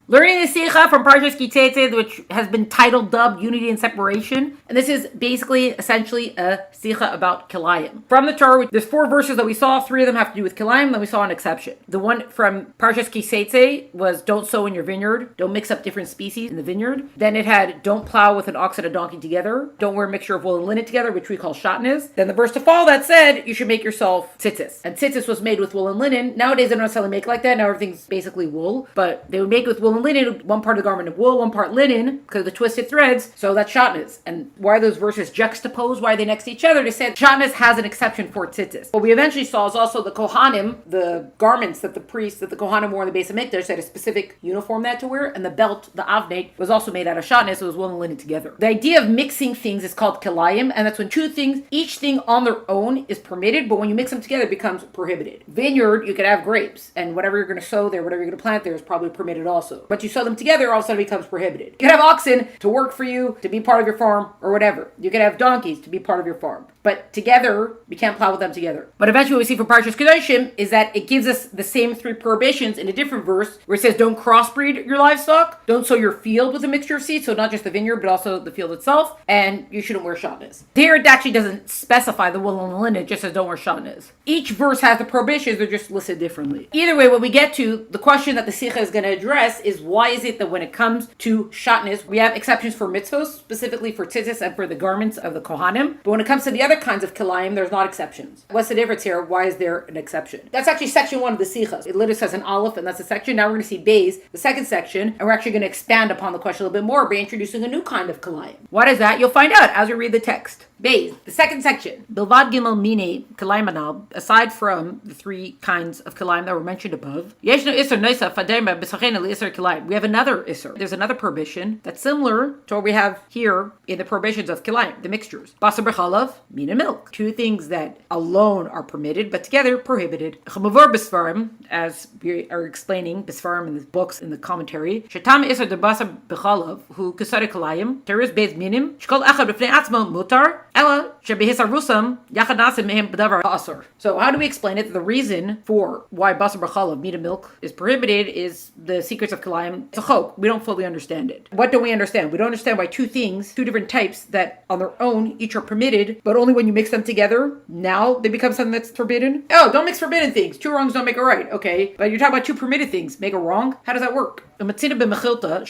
Learning the Sicha from Parshas Ki Teitzei, which has been dubbed Unity and Separation. And this is basically, essentially, a Sicha about Kilayim. From the Torah, there's 4 verses that we saw. 3 of them have to do with Kilayim, then we saw an exception. The one from Parshas Ki Teitzei was don't sow in your vineyard, don't mix up different species in the vineyard. Then it had don't plow with an ox and a donkey together, don't wear a mixture of wool and linen together, which we call shatnez. Then the verse to follow that said you should make yourself tzitzis. And tzitzis was made with wool and linen. Nowadays they don't necessarily make like that. Now everything's basically wool, but they would make it with wool and linen, one part of the garment of wool, one part linen, because of the twisted threads, so that's shatnez. And why are those verses juxtaposed? Why are they next to each other? They said shatnez has an exception for tzitzis. What we eventually saw is also the kohanim, the garments that the priests, that the kohanim wore in the base of mikdash, had a specific uniform they had to wear, and the belt, the avnet, was also made out of shatnez, so it was wool and linen together. The idea of mixing things is called kilayim, and that's when two things, each thing on their own is permitted, but when you mix them together it becomes prohibited. Vineyard, you could have grapes, and whatever you're going to sow there, whatever you're going to plant there is probably permitted also. But you sow them together, all of a sudden it becomes prohibited. You could have oxen to work for you, to be part of your farm, or whatever. You could have donkeys to be part of your farm. But together, we can't plow with them together. But eventually what we see from Parshas Kedoshim is that it gives us the same 3 prohibitions in a different verse, where it says don't crossbreed your livestock, don't sow your field with a mixture of seeds, so not just the vineyard, but also the field itself, and you shouldn't wear shatnez. Here it actually doesn't specify the wool and the linen, it just says don't wear shatnez. Each verse has the prohibitions, they're just listed differently. Either way, when we get to the question that the Sicha is going to address is why is it that when it comes to shatnez, we have exceptions for mitzvos, specifically for tzitzis and for the garments of the kohanim, but when it comes to the other kinds of kilayim, there's not exceptions. What's the difference here? Why is there an exception? That's actually section 1 of the Sichos. It literally says an aleph, and that's a section. Now we're going to see beis, the second section, and we're actually going to expand upon the question a little bit more by introducing a new kind of kilayim. What is that? You'll find out as we read the text. Beis, the second section. Bilvad gimel mine kilayim anal, aside from the 3 kinds of kilayim that were mentioned above, yeshno iser noisa fadema b'sachena li'isr kilayim. We have another iser. There's another prohibition that's similar to what we have here in the prohibitions of kilayim, the mixtures. Basar b'chalav, meat and milk. 2 things that alone are permitted, but together prohibited. Chamavor b'sfarim, as we are explaining, b'sfarim in the books, in the commentary. Shetam iser de basar b'chalav, hu kasar kilayim, teres beis minim, shkol echad b'fnei atzmo mutar, ela shebehisarusam yachad nasim mehem b'davar asur. So how do we explain it? The reason for why basar b'chalav, meat and milk, is prohibited is the secrets of kilayim. It's a chok. We don't fully understand it. What don't we understand? We don't understand why 2 things, 2 different types that on their own each are permitted, but only when you mix them together, now they become something that's forbidden. Oh, don't mix forbidden things. 2 wrongs don't make a right. Okay, but you're talking about 2 permitted things. Make a wrong? How does that work? And we see in the Mechilta,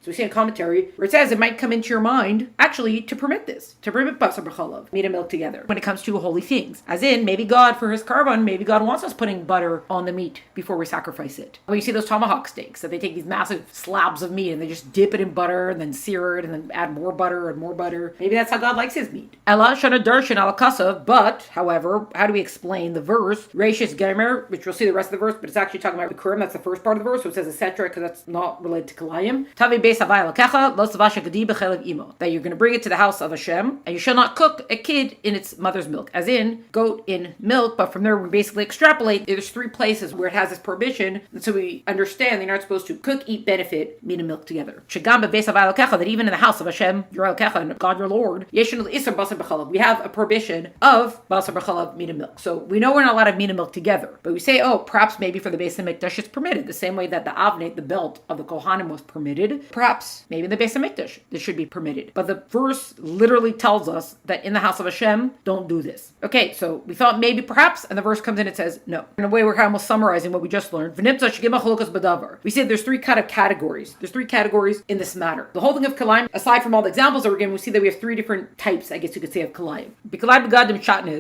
so we see in commentary, where it says it might come into your mind, actually, to permit this, to permit basar b'chalav, meat and milk together, when it comes to holy things. As in, maybe God, for his karban, maybe God wants us putting butter on the meat before we sacrifice it. When you see those tomahawk steaks, that they take these massive slabs of meat and they just dip it in butter and then sear it and then add more butter and more butter. Maybe that's how God likes his meat. Ela shana darshan ala kasav, but, however, how do we explain the verse? Reishis Gemer, which we'll see the rest of the verse, but it's actually talking about the Kurim, that's the first part of the verse, so it says etc., because that's not related to Kilayim. Tavi beis havai lakecha, lo savasha gadi b'chelev imo. That you're going to bring it to the house of Hashem, and you shall not cook a kid in its mother's milk. As in, goat in milk, but from there we basically extrapolate, there's 3 places where it has this prohibition, and so we understand they're not supposed to cook, eat, benefit, meat and milk together. Shagam beis havai lakecha, that even in the house of Hashem, your lakecha, and God your Lord, yeshin isar basar b'chalav. We have a prohibition of basar b'chalav, meat and milk. So we know we're not allowed to have meat and milk together, but we say, oh, perhaps maybe for the base of Mikdash it's permitted, the same way that the avnet, the belt of the Kohanim, was permitted. Perhaps maybe in the base of Mikdash this should be permitted. But the verse literally tells us that in the house of Hashem, don't do this. Okay, so we thought maybe perhaps, and the verse comes in and says no. In a way, we're almost summarizing what we just learned. We said there's 3 kind of categories. There's 3 categories in this matter. The whole thing of Kilayim, aside from all the examples that we're given, we see that we have 3 different types, I guess you could say, of Kilayim.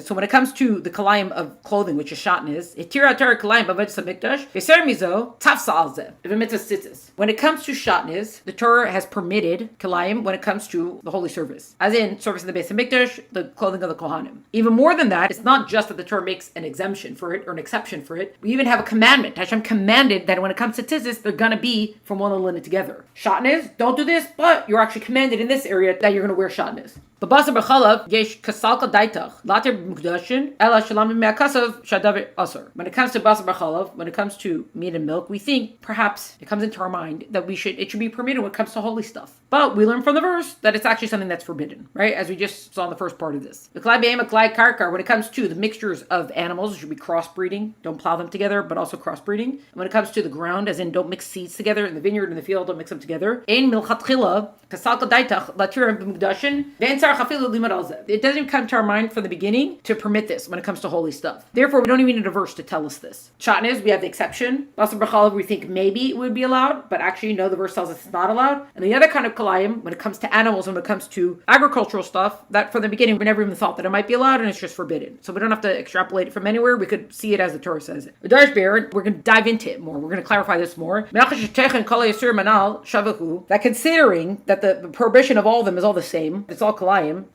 So when it comes to the Kilayim of clothing, which is shatnez, when it comes to shatnez, the Torah has permitted kilayim when it comes to the holy service. As in, service in the base of Mikdash, the clothing of the Kohanim. Even more than that, it's not just that the Torah makes an exemption for it, or an exception for it. We even have a commandment. Hashem commanded that when it comes to tzitzis, they're going to be from wool and linen together. Shatnez, don't do this, but you're actually commanded in this area that you're going to wear shatnez. Babasar b'chalav yesh kasalka daitach later mukdashin ela shalamim me'akasav shadav asar. When it comes to basar b'chalav, when it comes to meat and milk, we think perhaps it comes into our mind that it should be permitted when it comes to holy stuff. But we learn from the verse that it's actually something that's forbidden, right? As we just saw in the first part of this. When it comes to the mixtures of animals, it should be crossbreeding. Don't plow them together, but also crossbreeding. And when it comes to the ground, as in don't mix seeds together in the vineyard and the field, don't mix them together. It doesn't even come to our mind from the beginning to permit this when it comes to holy stuff. Therefore, we don't even need a verse to tell us this. Shatan is, we have the exception. Basar b'chalav, we think maybe it would be allowed, but actually, no, the verse tells us it's not allowed. And the other kind of kalayim, when it comes to animals and when it comes to agricultural stuff, that from the beginning, we never even thought that it might be allowed and it's just forbidden. So we don't have to extrapolate it from anywhere. We could see it as the Torah says it. We're going to dive into it more. We're going to clarify this more. That considering that the prohibition of all of them is all the same, it's all kalayim,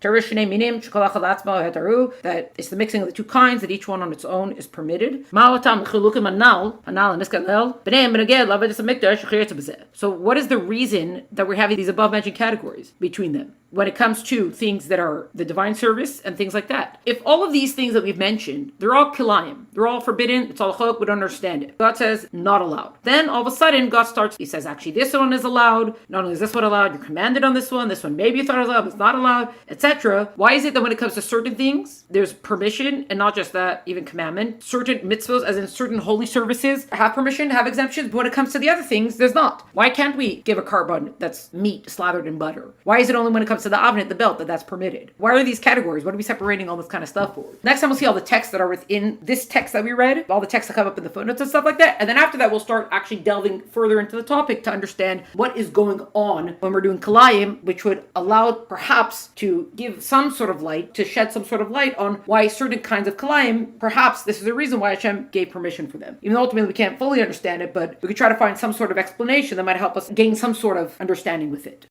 that it's the mixing of the two kinds, that each one on its own is permitted. So what is the reason that we're having these above mentioned categories between them when it comes to things that are the divine service and things like that? If all of these things that we've mentioned, they're all kilayim, they're all forbidden, it's all chok, we don't understand it. God says not allowed. Then all of a sudden God starts, he says actually this one is allowed, not only is this one allowed, you're commanded on this one maybe you thought it was allowed, but it's not allowed, etc. Why is it that when it comes to certain things, there's permission, and not just that, even commandment? Certain mitzvahs, as in certain holy services, have permission, have exemptions, but when it comes to the other things, there's not. Why can't we give a carbon that's meat slathered in butter? Why is it only when it comes to the oven, the belt, that's permitted? Why are these categories? What are we separating all this kind of stuff for? Next time we'll see all the texts that are within this text that we read, all the texts that come up in the footnotes and stuff like that, and then after that we'll start actually delving further into the topic to understand what is going on when we're doing kalayim, which would allow perhaps to give some sort of light, to shed some sort of light on why certain kinds of kalayim, perhaps this is the reason why Hashem gave permission for them. Even though ultimately we can't fully understand it, but we could try to find some sort of explanation that might help us gain some sort of understanding with it.